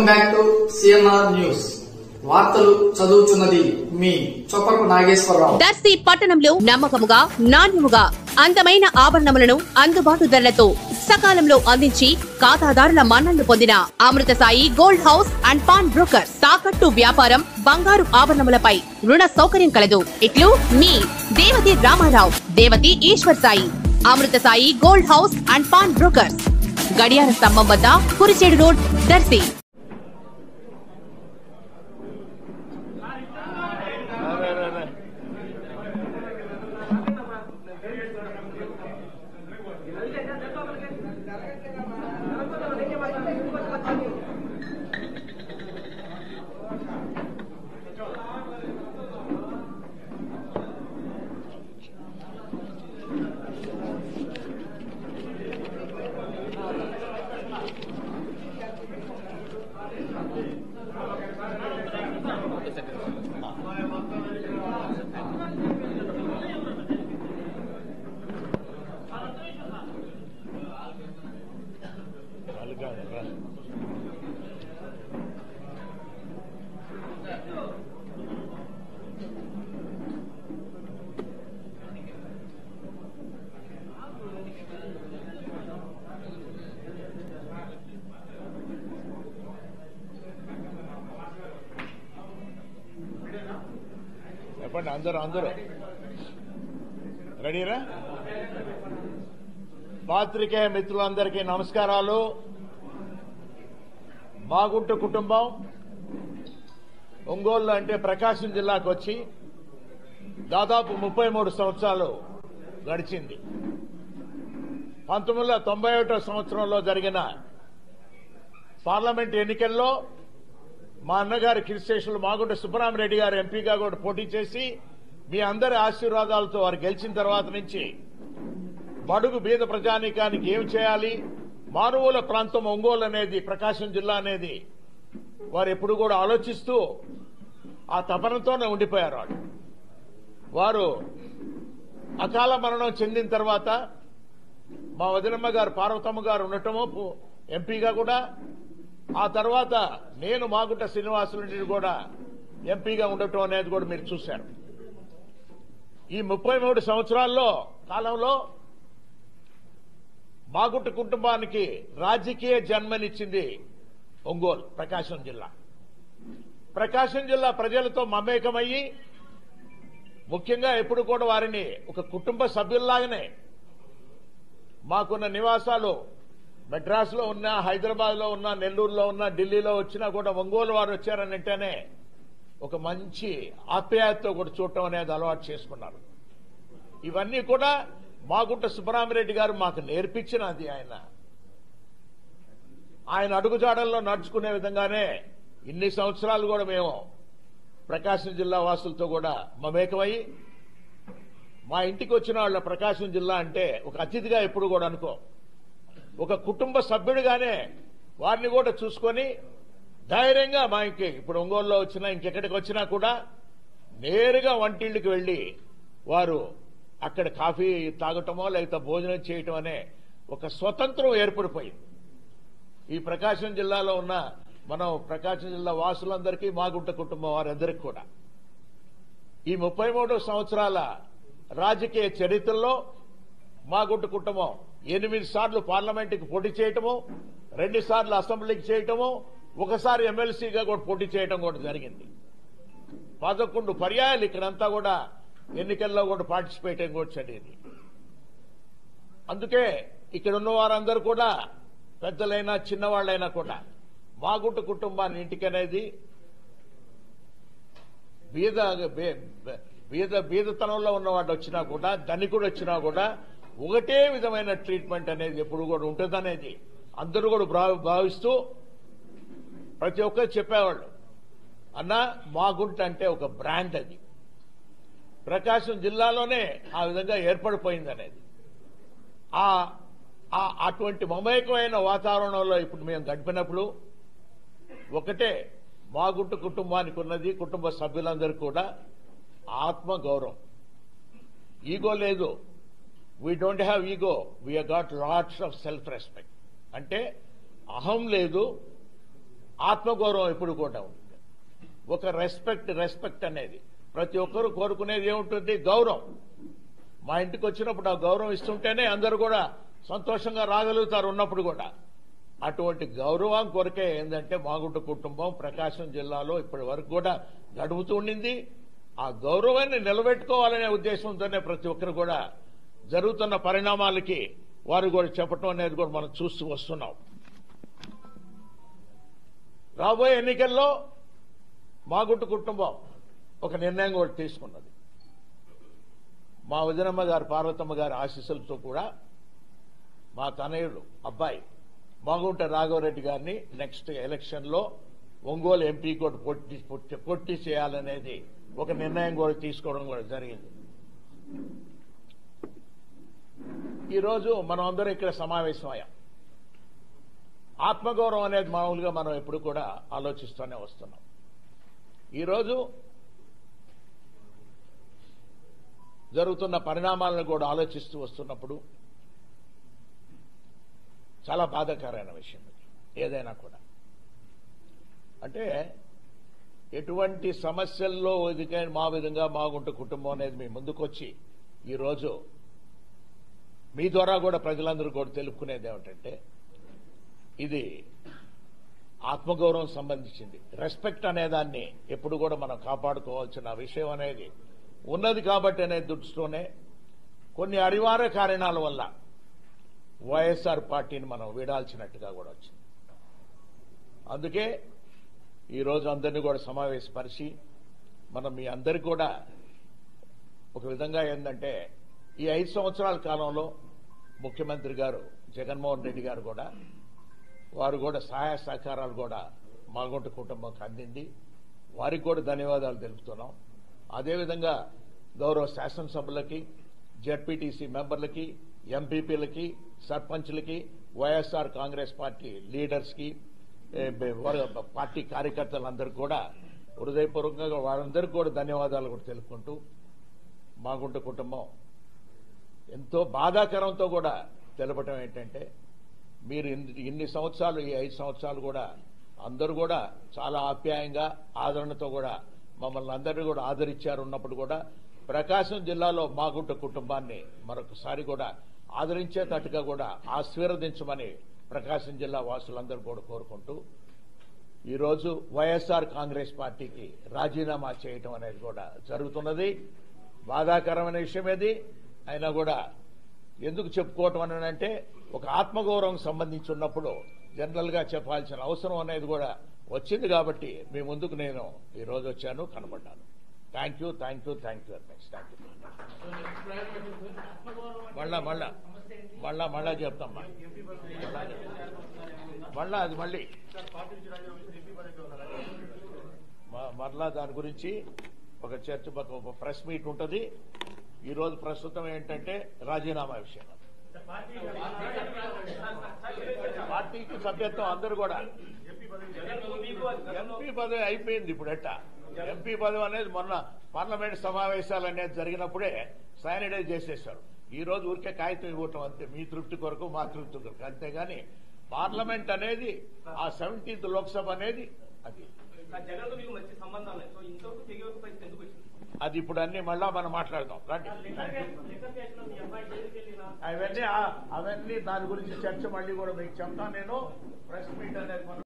Welcome back to CNR news. వార్తలు చదువుతున్నది మీ చొప్పరపు నాగేశ్వరరావు. దర్శి పట్టణంలో నమ్మకముగా నాణ్యముగా అందమైన ఆభరణములను అందుబాటు ధరలతో సకాలంలో అందించి ఖాతాదారుల మన్ననలు పొందిన Amrutha Sai gold house and pawn broker. తాకట్టు వ్యాపారం, బంగారు ఆభరణములపై రుణ సౌకర్యం కలదు. ఇట్లు మీ Devathi Ramarao, Devathi Eshwar Sai. Amrutha Sai gold house and pawn broker, గడియార స్తంభం వద్ద, కురిచేడు రోడ్, దర్శి. చెప్పండి, అందరూ రెడీరా? పాత్రికేయ మిత్రులందరికీ నమస్కారాలు. మాగుంట కుటుంబం ఒంగోలు అంటే ప్రకాశం జిల్లాకు వచ్చి దాదాపు 33 సంవత్సరాలు గడిచింది. 1991 సంవత్సరంలో జరిగిన పార్లమెంట్ ఎన్నికల్లో మా అన్నగారి కిరిశేషులు మాగుంట సుబ్బరామరెడ్డి గారు ఎంపీగా కూడా పోటీ చేసి మీ అందరి ఆశీర్వాదాలతో వారు గెలిచిన తర్వాత నుంచి బడుగు బీద ప్రజానీకానికి ఏం చేయాలి, మారుమూల ప్రాంతం ఒంగోలు అనేది, ప్రకాశం జిల్లా అనేది వారు ఎప్పుడు కూడా ఆలోచిస్తూ ఆ తపనతోనే ఉండిపోయారు. వారు అకాల మరణం చెందిన తర్వాత మా వదినమ్మ గారు పార్వతమ్మ గారు ఉండటము ఎంపీగా కూడా, ఆ తర్వాత నేను మాగుంట శ్రీనివాసులు కూడా ఎంపీగా ఉండటం అనేది కూడా మీరు చూశారు. ఈ 33 సంవత్సరాల్లో కాలంలో మాగుంట కుటుంబానికి రాజకీయ జన్మనిచ్చింది ఒంగోలు, ప్రకాశం జిల్లా. ప్రకాశం జిల్లా ప్రజలతో మమేకమయ్యి ముఖ్యంగా ఎప్పుడు కూడా వారిని ఒక కుటుంబ సభ్యుల్లాగానే, మాకున్న నివాసాలు మెడ్రాస్లో ఉన్నా, హైదరాబాద్లో ఉన్నా, నెల్లూరులో ఉన్నా, ఢిల్లీలో వచ్చినా కూడా ఒంగోలు వారు వచ్చారనంటేనే ఒక మంచి ఆప్యాయతతో కూడా చూడటం అనేది అలవాటు చేసుకున్నారు. ఇవన్నీ కూడా మాగుంట సుబ్బరామరెడ్డి గారు మాకు నేర్పించినది. ఆయన అడుగుజాడల్లో నడుచుకునే విధంగానే ఇన్ని సంవత్సరాలు కూడా మేము ప్రకాశం జిల్లా వాసులతో కూడా మమేకమయ్యి, మా ఇంటికి వచ్చిన వాళ్ళ ప్రకాశం జిల్లా అంటే ఒక అతిథిగా ఎప్పుడు కూడా అనుకో, ఒక కుటుంబ సభ్యుడిగానే వారిని కూడా చూసుకొని ధైర్యంగా మా ఇప్పుడు ఒంగోలులో వచ్చినా ఇంకెక్కడికి వచ్చినా కూడా నేరుగా వంటిళ్ళకి వెళ్లి వారు అక్కడ కాఫీ తాగటమో లేకపోతే భోజనం చేయటం అనే ఒక స్వతంత్రం ఏర్పడిపోయింది. ఈ ప్రకాశం జిల్లాలో ఉన్న మనం ప్రకాశం జిల్లా వాసులందరికీ, మాగుంట కుటుంబం వారందరికీ కూడా ఈ 33 సంవత్సరాల రాజకీయ చరిత్రలో మాగుంట కుటుంబం 8 సార్లు పార్లమెంటుకి పోటీ చేయటము, 2 సార్లు అసెంబ్లీకి చేయటము, ఒకసారి ఎమ్మెల్సీగా కూడా పోటీ చేయడం కూడా జరిగింది. 11 పర్యాయాలు ఇక్కడంతా కూడా ఎన్నికల్లో కూడా పార్టిసిపేట్ కూడా జరిగింది. అందుకే ఇక్కడ ఉన్న వారందరూ కూడా పెద్దలైనా చిన్నవాళ్లైనా కూడా మాగుంట కుటుంబాన్ని ఇంటికనేది బీదతనంలో ఉన్నవాడు వచ్చినా కూడా, ధనికుడు వచ్చినా కూడా ఒకటే విధమైన ట్రీట్మెంట్ అనేది ఎప్పుడు కూడా ఉంటుందనేది అందరూ కూడా భావిస్తూ ప్రతి ఒక్కరు చెప్పేవాళ్ళు. అన్న, మాగుంట అంటే ఒక బ్రాండ్, అది ప్రకాశం జిల్లాలోనే ఆ విధంగా ఏర్పడిపోయింది అనేది. అటువంటి మమేకమైన వాతావరణంలో ఇప్పుడు మేము గడిపినప్పుడు ఒకటే మాగుంట కుటుంబానికి ఉన్నది, కుటుంబ సభ్యులందరూ కూడా ఆత్మ గౌరవం. ఈగో లేదు. We don't have ego, we got lots of self respect. అంటే అహం లేదు, ఆత్మగౌరవం ఎప్పుడు కూడా ఉంటుంది. ఒక రెస్పెక్ట్ అనేది ప్రతి ఒక్కరూ కోరుకునేది ఏముంటుంది? గౌరవం. మా ఇంటికి వచ్చినప్పుడు ఆ గౌరవం ఇస్తుంటేనే అందరూ కూడా సంతోషంగా రాగలుగుతారు ఉన్నప్పుడు కూడా. అటువంటి గౌరవం కొరకే ఏంటంటే మాగుంట కుటుంబం ప్రకాశం జిల్లాలో ఇప్పటి వరకు కూడా గడుపుతూ ఉండింది. ఆ గౌరవాన్ని నిలబెట్టుకోవాలనే ఉద్దేశంతోనే ప్రతి ఒక్కరు కూడా జరుగుతున్న పరిణామాలకి వారు కూడా చెప్పడం అనేది కూడా మనం చూస్తూ వస్తున్నాం. రాబోయే ఎన్నికల్లో మాగుంట కుటుంబం ఒక నిర్ణయం కూడా తీసుకున్నది. మా వదినమ్మ గారు పార్వతమ్మ గారి ఆశీస్సులతో కూడా మా తనయుడు అబ్బాయి మాగుంట రాఘవరెడ్డి గారిని నెక్స్ట్ ఎలక్షన్ లో ఒంగోలు ఎంపీ కూడా పోటీ చేయాలనేది ఒక నిర్ణయం కూడా తీసుకోవడం కూడా జరిగింది. ఈరోజు మనం అందరం ఇక్కడ సమావేశమయ్యాం. ఆత్మగౌరవం అనేది మామూలుగా మనం ఎప్పుడు కూడా ఆలోచిస్తూనే వస్తున్నాం. ఈరోజు జరుగుతున్న పరిణామాలను కూడా ఆలోచిస్తూ వస్తున్నప్పుడు చాలా బాధాకరమైన విషయం ఇది. ఏదైనా కూడా అంటే ఎటువంటి సమస్యల్లో మా విధంగా మాగుంట కుటుంబం అనేది మీ ముందుకొచ్చి ఈరోజు మీ ద్వారా కూడా ప్రజలందరూ కూడా తెలుపుకునేది ఏమిటంటే ఇది ఆత్మగౌరవం సంబంధించింది. రెస్పెక్ట్ అనేదాన్ని ఎప్పుడు కూడా మనం కాపాడుకోవాల్సిన విషయం అనేది ఉన్నది కాబట్టి అనే దృష్టితోనే కొన్ని అనివార్య కారణాల వల్ల వైఎస్ఆర్ పార్టీని మనం వీడాల్సినట్టుగా కూడా వచ్చింది. అందుకే ఈరోజు అందరినీ కూడా సమావేశపరిచి మనం మీ అందరికీ కూడా ఒక విధంగా ఏంటంటే ఈ 5 సంవత్సరాల కాలంలో ముఖ్యమంత్రి గారు జగన్మోహన్ రెడ్డి గారు కూడా వారు కూడా సహాయ సహకారాలు కూడా మాగుంట కుటుంబంకి అందింది. వారికి కూడా ధన్యవాదాలు తెలుపుతున్నాం. అదేవిధంగా గౌరవ శాసనసభ్యులకి, జెడ్పీటీసీ మెంబర్లకి, ఎంపీపీలకి, సర్పంచ్లకి, వైఎస్ఆర్ కాంగ్రెస్ పార్టీ లీడర్స్ కి, పార్టీ కార్యకర్తలందరికీ కూడా హృదయపూర్వకంగా వారందరికీ కూడా ధన్యవాదాలు కూడా తెలుపుకుంటూ మాగుంట కుటుంబం ఎంతో బాధాకరంతో కూడా తెలపటం ఏంటంటే మీరు ఇన్ని సంవత్సరాలు ఈ 5 సంవత్సరాలు కూడా అందరూ కూడా చాలా ఆప్యాయంగా ఆదరణతో కూడా మమ్మల్ని అందరినీ కూడా ఆదరించారు. ఉన్నప్పుడు కూడా ప్రకాశం జిల్లాలో మాగుంట కుటుంబాన్ని మరొకసారి కూడా ఆదరించేటట్టుగా కూడా ఆశీర్వదించమని ప్రకాశం జిల్లా వాసులందరూ కూడా కోరుకుంటూ ఈరోజు వైఎస్ఆర్ కాంగ్రెస్ పార్టీకి రాజీనామా చేయటం అనేది కూడా జరుగుతున్నది. బాధాకరమైన విషయం ఇది. అయినా కూడా ఎందుకు చెప్పుకోవటం అని అంటే ఒక ఆత్మగౌరవం సంబంధించి ఉన్నప్పుడు జనరల్ గా చెప్పాల్సిన అవసరం అనేది కూడా వచ్చింది కాబట్టి మీ ముందుకు నేను ఈ రోజు వచ్చాను, కనబడ్డాను. Thank you very much. Thank you. మళ్ళా చెప్తాం. మళ్ళా అది మళ్ళా దాని గురించి ఒక చర్చ, ఒక ప్రెస్ మీట్ ఉంటుంది. ఈ రోజు ప్రస్తుతం ఏంటంటే రాజీనామా విషయం. పార్టీకి సభ్యత్వం అందరూ కూడా ఎంపీ పదవి అయిపోయింది. ఇప్పుడు ఎంపీ పదవి అనేది మొన్న పార్లమెంట్ సమావేశాలు అనేది జరిగినప్పుడే శానిటైజ్ చేసేశారు. ఈ రోజు ఊరికే కాగితం ఇవ్వటం అంతే, మీ తృప్తి కొరకు మా తృప్తి కొరకు, అంతేగాని పార్లమెంట్ అనేది ఆ 17th లోక్సభ అనేది అది ఇప్పుడు అన్ని మళ్ళా మనం మాట్లాడదాం. అవన్నీ దాని గురించి చర్చ మళ్ళీ కూడా మీకు చెప్తాను నేను. ప్రెస్ మీట్ అనేది